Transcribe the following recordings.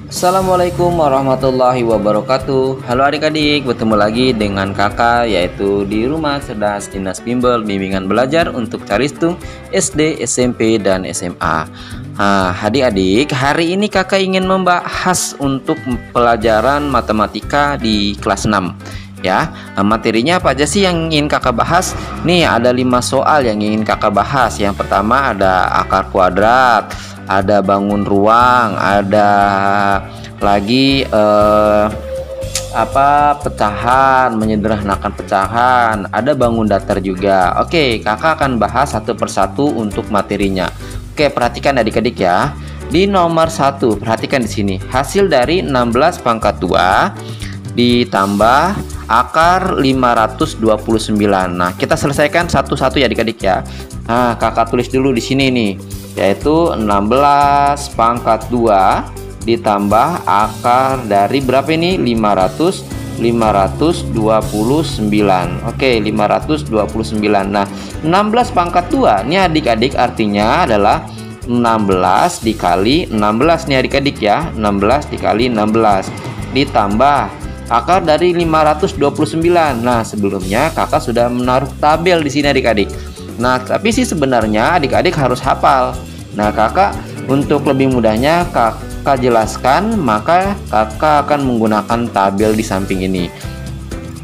Assalamualaikum warahmatullahi wabarakatuh. Halo adik-adik, bertemu lagi dengan kakak yaitu di Rumah Cerdas Dinas Bimbel Bimbingan Belajar untuk Calistung SD, SMP, dan SMA. Adik-adik, hari ini kakak ingin membahas untuk pelajaran matematika di kelas 6 ya. Materinya apa aja sih yang ingin kakak bahas? Nih ada 5 soal yang ingin kakak bahas. Yang pertama ada akar kuadrat, ada bangun ruang, ada lagi pecahan, menyederhanakan pecahan, ada bangun datar juga. Oke, kakak akan bahas satu persatu untuk materinya. Oke, perhatikan adik-adik ya. Di nomor 1, perhatikan di sini. Hasil dari 16 pangkat 2 ditambah akar 529. Nah, kita selesaikan satu-satu ya adik-adik ya. Nah, kakak tulis dulu di sini nih, yaitu 16 pangkat 2 ditambah akar dari berapa ini? 529. Oke, 529. Nah, 16 pangkat 2 ini adik-adik artinya adalah 16 dikali 16 nih adik-adik ya. 16 dikali 16 ditambah akar dari 529. Nah, sebelumnya kakak sudah menaruh tabel di sini adik-adik. Nah, tapi sih sebenarnya adik-adik harus hafal. Nah, kakak untuk lebih mudahnya kakak jelaskan, maka kakak akan menggunakan tabel di samping ini.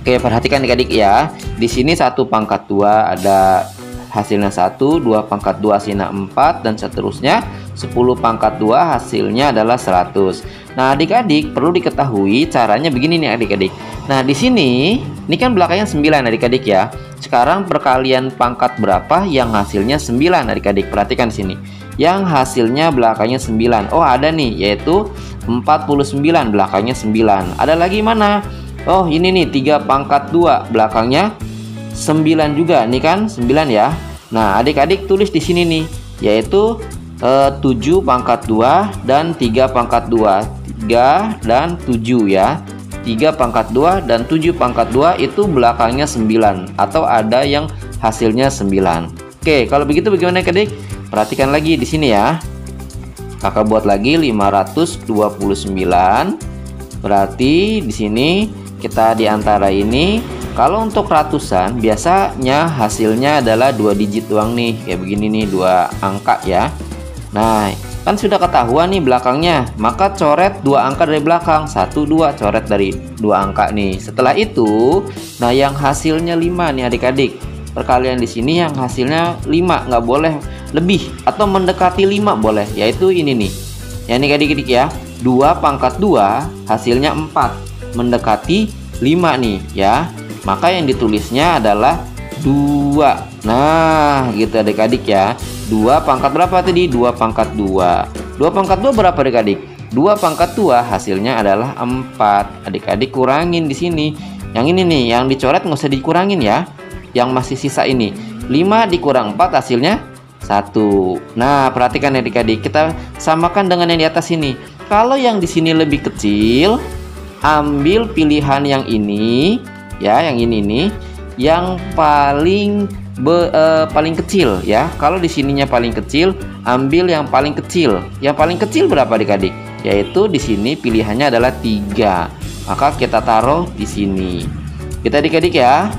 Oke, perhatikan adik-adik ya. Di sini 1 pangkat 2 ada hasilnya 1, 2 pangkat 2 hasilnya 4, dan seterusnya. 10 pangkat 2 hasilnya adalah 100. Nah, adik-adik perlu diketahui caranya begini nih adik-adik. Nah, di sini ini kan belakangnya 9 adik-adik ya. Sekarang perkalian pangkat berapa yang hasilnya 9 adik-adik? Perhatikan di sini. Yang hasilnya belakangnya 9. Oh, ada nih, yaitu 49 belakangnya 9. Ada lagi mana? Oh, ini nih 3 pangkat 2 belakangnya 9 juga. Nih kan 9 ya. Nah, adik-adik tulis di sini nih, yaitu 7 pangkat 2 dan 3 pangkat 2. 3 dan 7 ya. 3 pangkat 2 dan 7 pangkat 2 itu belakangnya 9, atau ada yang hasilnya 9. Oke, kalau begitu bagaimana adik? Perhatikan lagi di sini ya. Kakak buat lagi 529. Berarti di sini kita di antara ini, kalau untuk ratusan biasanya hasilnya adalah 2 digit doang nih, kayak begini nih, 2 angka ya. Nah, kan sudah ketahuan nih belakangnya, maka coret 2 angka dari belakang. 1, 2, coret dari 2 angka nih. Setelah itu, nah yang hasilnya 5 nih adik-adik. Perkalian di sini yang hasilnya 5, nggak boleh lebih, atau mendekati 5 boleh, yaitu ini nih. Ya nih adik-adik ya, 2 pangkat 2 hasilnya 4, mendekati 5 nih ya. Maka yang ditulisnya adalah 2. Nah, gitu adik-adik ya. 2 pangkat berapa tadi? 2 pangkat 2. 2 pangkat 2 berapa adik-adik? 2 pangkat 2 hasilnya adalah 4. Adik-adik kurangin di sini. Yang ini nih, yang dicoret nggak usah dikurangin ya. Yang masih sisa ini. 5 dikurang 4 hasilnya 1. Nah, perhatikan adik-adik. Kita samakan dengan yang di atas ini. Kalau yang di sini lebih kecil, ambil pilihan yang ini ya, yang ini nih, yang paling kecil ya. Kalau di sininya paling kecil, ambil yang paling kecil. Yang paling kecil berapa adik-adik? Yaitu di sini pilihannya adalah 3. Maka kita taruh di sini. Kita adik-adik ya.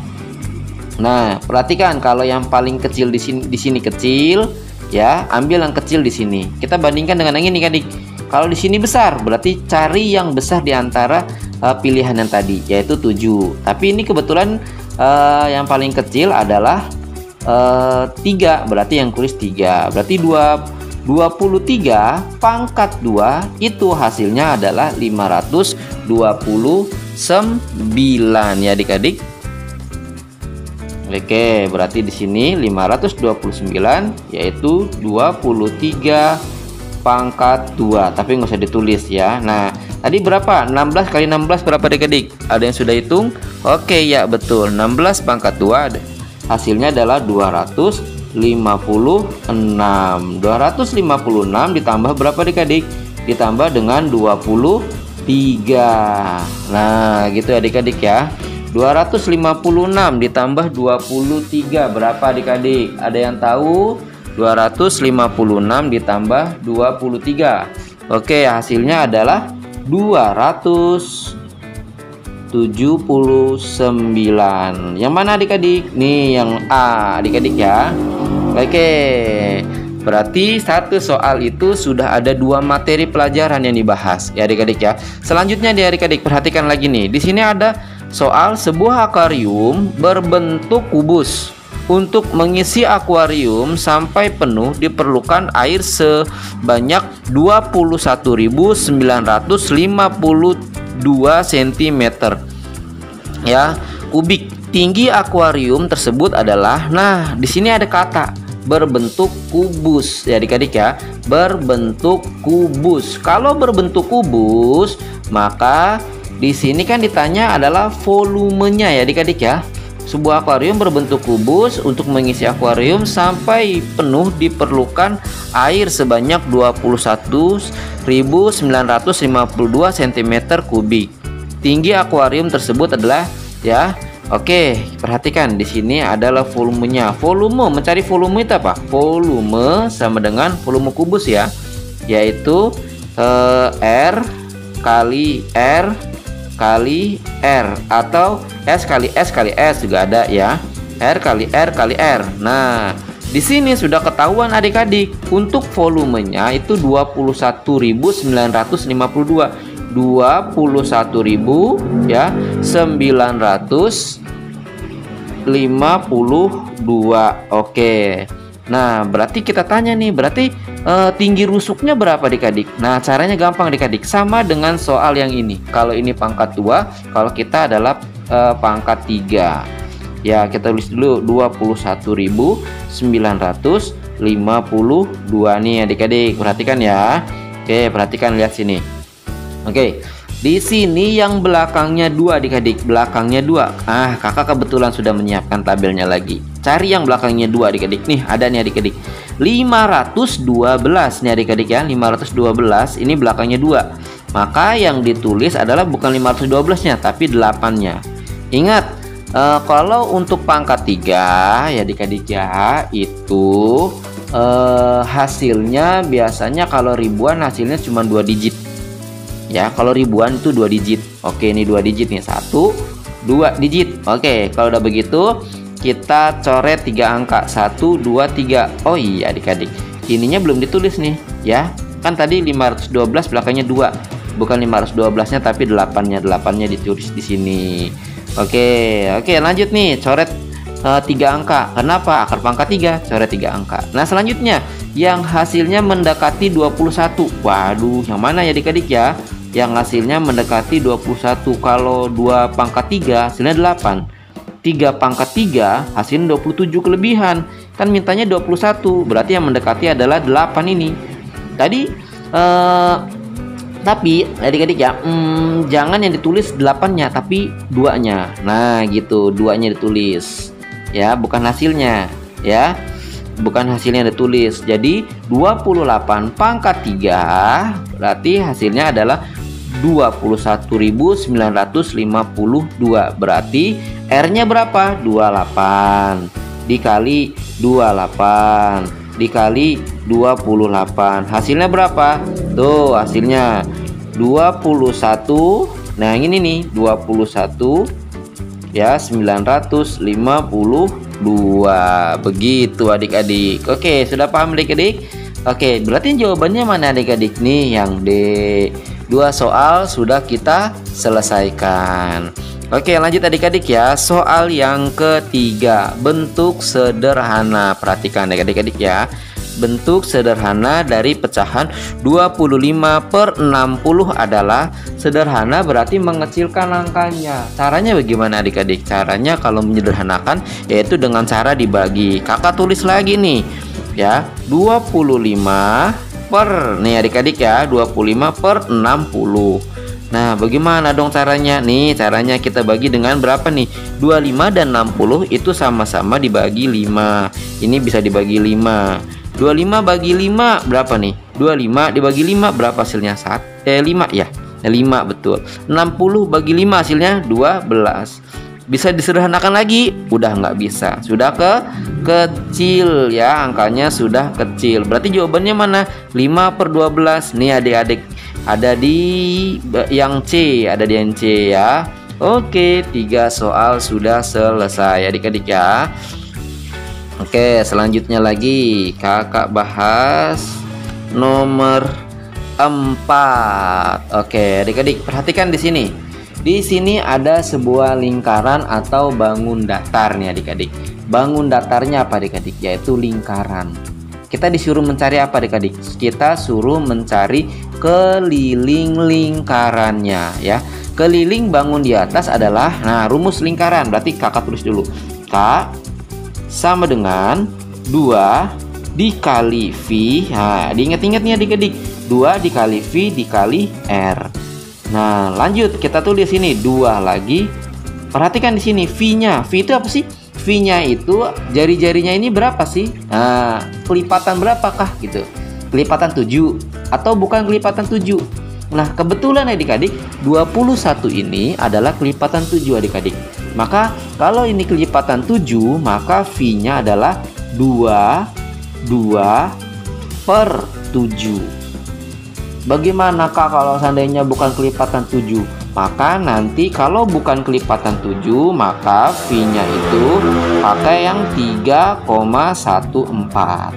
Nah, perhatikan kalau yang paling kecil di sini kecil ya, ambil yang kecil di sini. Kita bandingkan dengan yang ini adik. Kalau di sini besar, berarti cari yang besar di antara pilihan yang tadi, yaitu 7. Tapi ini kebetulan yang paling kecil adalah 3, berarti yang tulis 3. Berarti 23 pangkat 2 itu hasilnya adalah 529 ya adik-adik. Oke, berarti di sini 529 yaitu 23 pangkat 2, tapi nggak usah ditulis ya. Nah, tadi berapa? 16 kali 16 berapa adik-adik? Ada yang sudah hitung? Oke ya, betul. 16 pangkat 2 hasilnya adalah 256. 256 ditambah berapa adik-adik? Ditambah dengan 23. Nah, gitu adik-adik ya. 256 ditambah 23 berapa adik-adik? Ada yang tahu? 256 ditambah 23. Oke, hasilnya adalah 279. Yang mana adik-adik? Nih yang A adik-adik ya. Oke, berarti satu soal itu sudah ada 2 materi pelajaran yang dibahas ya adik-adik ya. Selanjutnya nih adik-adik, perhatikan lagi nih. Di sini ada soal sebuah akuarium berbentuk kubus. Untuk mengisi akuarium sampai penuh diperlukan air sebanyak 21.952 cm ya kubik. Tinggi akuarium tersebut adalah, nah di sini ada kata berbentuk kubus ya adik-adik ya, berbentuk kubus. Kalau berbentuk kubus, maka di sini kan ditanya adalah volumenya ya adik-adik ya. Sebuah akuarium berbentuk kubus, untuk mengisi akuarium sampai penuh diperlukan air sebanyak 21.952 cm kubik. Tinggi akuarium tersebut adalah ya. Oke, perhatikan di sini adalah volumenya. Volume, mencari volume itu apa? Volume sama dengan volume kubus ya, yaitu R kali R kali R, atau S kali S kali S juga ada ya. R kali R kali R. Nah, di sini sudah ketahuan adik-adik. Untuk volumenya itu 21.952. 21.952. Oke. Nah, berarti kita tanya nih, berarti tinggi rusuknya berapa adik-adik? Nah, caranya gampang adik-adik, sama dengan soal yang ini. Kalau ini pangkat 2, kalau kita adalah pangkat 3. Ya, kita tulis dulu 21.952 nih adik-adik. Perhatikan ya. Oke, perhatikan, lihat sini. Oke. Di sini yang belakangnya 2 adik-adik, belakangnya 2. Kakak kebetulan sudah menyiapkan tabelnya lagi. Cari yang belakangnya 2 adik-adik. Nih, ada nih adik-adik. 512 nih adik-adik ya. 512 ini belakangnya 2. Maka yang ditulis adalah bukan 512-nya, tapi 8-nya. Ingat, kalau untuk pangkat 3 ya adik-adik ya, itu hasilnya biasanya kalau ribuan hasilnya cuma 2 digit. Ya, kalau ribuan itu 2 digit. Oke, ini 2 digit nih. 1, 2 digit. Oke, kalau udah begitu kita coret 3 angka. 1, 2, 3. Oh iya adik-adik, ininya belum ditulis nih ya. Kan tadi 512 belakangnya 2. Bukan 512-nya tapi 8-nya. 8-nya ditulis di sini. Oke, lanjut nih. Coret 3 angka. Kenapa? Akar pangkat 3, coret 3 angka. Nah, selanjutnya yang hasilnya mendekati 21. Waduh, yang mana ya adik-adik ya? Yang hasilnya mendekati 21. Kalau 2 pangkat 3 hasilnya 8. 3 pangkat 3 hasilnya 27 kelebihan. Kan mintanya 21. Berarti yang mendekati adalah 8 ini. Tadi tapi adik-adik ya, jangan yang ditulis 8-nya tapi 2-nya. Nah, gitu, 2-nya ditulis. Ya, bukan hasilnya ya. Bukan hasilnya ditulis. Jadi 28 pangkat 3 berarti hasilnya adalah 21.952. Berarti R-nya berapa? 28 dikali 28 dikali 28. Hasilnya berapa? Tuh, hasilnya 21. Nah, ini nih 21 ya 952. Begitu adik-adik. Oke, sudah paham adik-adik? Oke, berarti jawabannya mana adik-adik? Nih yang D. 2 soal sudah kita selesaikan. Oke, lanjut adik-adik ya. Soal yang ketiga, bentuk sederhana. Perhatikan adik-adik ya. Bentuk sederhana dari pecahan 25/60 adalah sederhana, berarti mengecilkan angkanya. Caranya bagaimana adik-adik? Caranya kalau menyederhanakan yaitu dengan cara dibagi. Kakak tulis lagi nih ya, 25 per, nih adik-adik ya, 25/60. Nah, bagaimana dong caranya? Nih, caranya kita bagi dengan berapa nih? 25 dan 60 itu sama-sama dibagi 5. Ini bisa dibagi 5. 25 bagi 5 berapa nih? 25 dibagi 5 berapa hasilnya? 5 ya? 5 betul. 60 bagi 5 hasilnya 12. Bisa disederhanakan lagi? Udah nggak bisa. Sudah kecil ya, angkanya sudah kecil. Berarti jawabannya mana? 5/12. Nih adik-adik, ada di yang C, ada di yang C ya. Oke, 3 soal sudah selesai adik-adik ya. Oke, selanjutnya lagi kakak bahas nomor 4. Oke, adik-adik perhatikan di sini. Di sini ada sebuah lingkaran atau bangun datar nih adik-adik. Bangun datarnya apa adik-adik? Yaitu lingkaran. Kita disuruh mencari apa adik-adik? Kita suruh mencari keliling lingkarannya ya. Keliling bangun di atas adalah, nah, rumus lingkaran. Berarti kakak tulis dulu. K sama dengan 2 dikali V. Nah, diingat-ingat nih adik-adik. 2 dikali V dikali R. Nah, lanjut kita tulis ini 2 lagi. Perhatikan di sini V-nya. V itu apa sih? V-nya itu jari-jarinya ini berapa sih? Nah, kelipatan berapakah gitu? Kelipatan 7 atau bukan kelipatan 7? Nah, kebetulan adik-adik 21 ini adalah kelipatan 7 adik-adik. Maka kalau ini kelipatan 7, maka V-nya adalah 2 per 7. Bagaimana Kak kalau seandainya bukan kelipatan 7? Maka nanti kalau bukan kelipatan 7, maka V-nya itu pakai yang 3,14.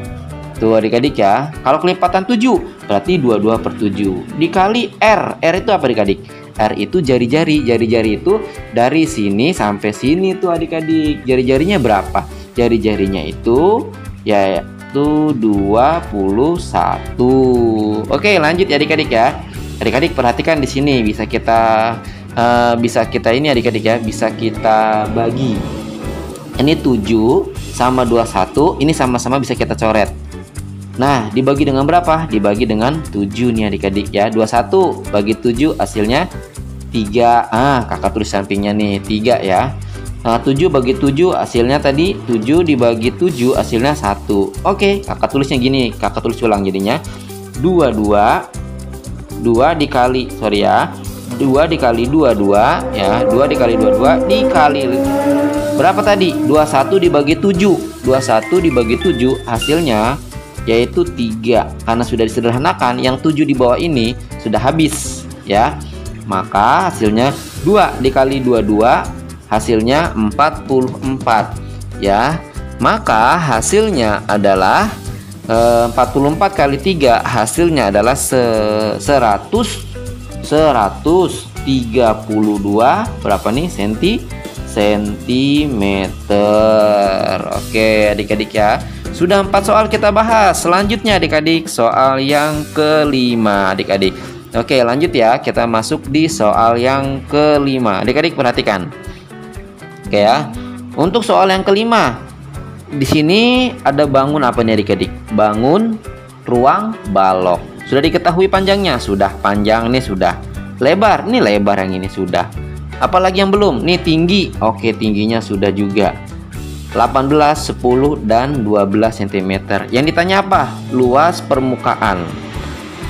Tuh adik-adik ya. Kalau kelipatan 7 berarti 22 per 7 dikali R. R itu apa adik-adik? R itu jari-jari. Jari-jari itu dari sini sampai sini tuh adik-adik. Jari-jarinya berapa? Jari-jarinya itu yaitu 21. Oke, lanjut ya adik-adik ya. Adik-adik perhatikan di sini bisa kita ini adik-adik ya, bisa kita bagi. Ini 7 sama 21, ini sama-sama bisa kita coret. Nah, dibagi dengan berapa? Dibagi dengan 7 nih adik-adik ya. 21 bagi 7 hasilnya 3. Kakak tulis sampingnya nih 3 ya. Nah, 7 bagi 7 hasilnya tadi 7 dibagi 7 hasilnya 1. Oke, kakak tulisnya gini, kakak tulis ulang jadinya 2 dikali 2 dikali 22 ya. 2 dikali 22 dikali berapa tadi? 21 dibagi 7. 21 dibagi 7 hasilnya yaitu 3. Karena sudah disederhanakan, yang 7 di bawah ini sudah habis ya. Maka hasilnya 2 dikali 22 hasilnya 44 ya. Maka hasilnya adalah 44 kali 3 hasilnya adalah 132 berapa nih sentimeter. Oke adik-adik ya, sudah 4 soal kita bahas. Selanjutnya adik-adik soal yang kelima adik-adik. Oke lanjut ya, kita masuk di soal yang kelima. Adik-adik perhatikan. Oke ya, untuk soal yang kelima di sini ada bangun apa nih adik-adik? Bangun ruang balok. Sudah diketahui panjangnya? Sudah, panjang nih sudah. Lebar, nih lebar yang ini sudah. Apalagi yang belum? Nih tinggi. Oke, tingginya sudah juga. 18, 10 dan 12 cm. Yang ditanya apa? Luas permukaan.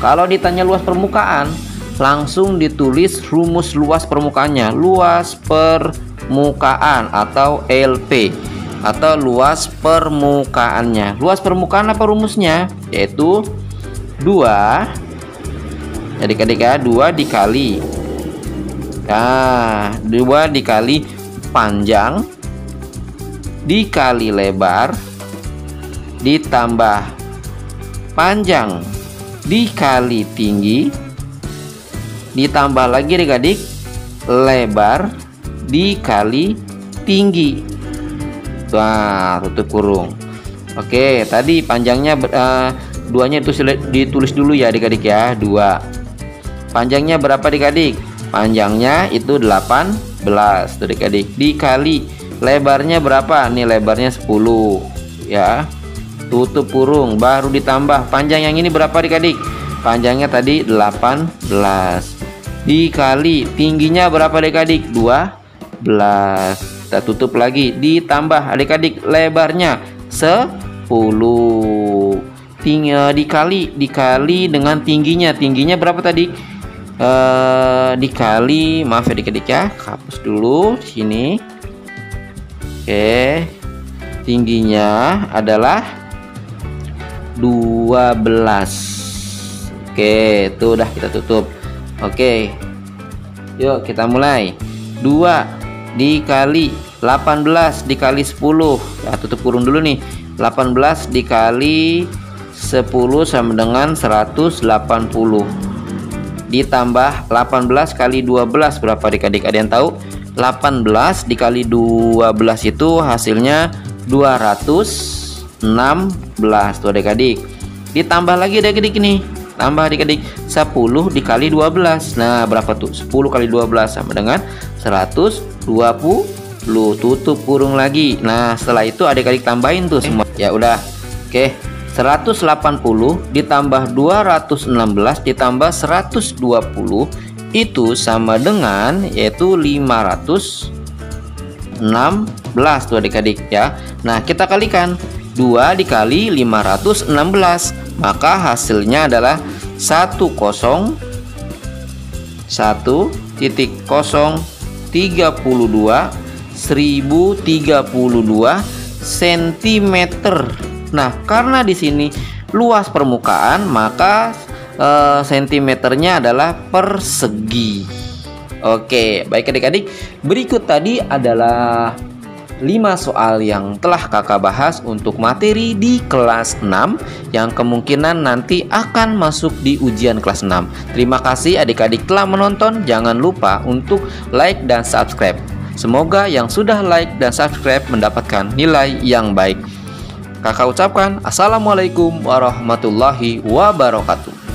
Kalau ditanya luas permukaan, langsung ditulis rumus luas permukaannya. Luas permukaan atau LP. Atau luas permukaannya. Luas permukaan apa rumusnya? Yaitu 2 adik-adik ya, 2 dikali 2 dikali panjang dikali lebar ditambah panjang dikali tinggi ditambah lagi adik-adik lebar dikali tinggi. Wah, tutup kurung. Oke, tadi panjangnya 2-nya ditulis dulu ya adik-adik ya. 2. Panjangnya berapa adik-adik? Panjangnya itu 18 adik-adik. Dikali lebarnya berapa? Nih lebarnya 10 ya. Tutup kurung, baru ditambah panjang yang ini berapa adik-adik? Panjangnya tadi 18. Dikali tingginya berapa adik-adik? 12. Kita tutup lagi, ditambah adik-adik lebarnya 10. Dikali dengan tingginya berapa tadi? Dikali, maaf ya adik-adik ya, hapus dulu sini. Oke, tingginya adalah 12. Oke, itu udah kita tutup. Oke, yuk kita mulai. 2 dikali 18 dikali 10, ya, tutup kurung dulu nih. 18 dikali 10 sama dengan 180, ditambah 18 kali 12 berapa adik-adik? Ada yang tahu? 18 dikali 12 itu hasilnya 216 tuh adik-adik. Ditambah lagi adik-adik nih, tambah adik-adik 10 dikali 12. Nah berapa tuh? 10 kali 12 sama dengan 120. Tutup kurung lagi. Nah setelah itu adik-adik tambahin tuh semua. Ya udah. Oke, 180 ditambah 216 ditambah 120 itu sama dengan yaitu 516 tuh adik-adik ya. Nah kita kalikan 2 dikali 516, maka hasilnya adalah 10,032 cm. Nah, karena di sini luas permukaan, maka sentimeternya adalah persegi. Oke, baik adik-adik. Berikut tadi adalah 5 soal yang telah kakak bahas untuk materi di kelas 6 yang kemungkinan nanti akan masuk di ujian kelas 6. Terima kasih adik-adik telah menonton. Jangan lupa untuk like dan subscribe. Semoga yang sudah like dan subscribe mendapatkan nilai yang baik. Kakak ucapkan assalamualaikum warahmatullahi wabarakatuh.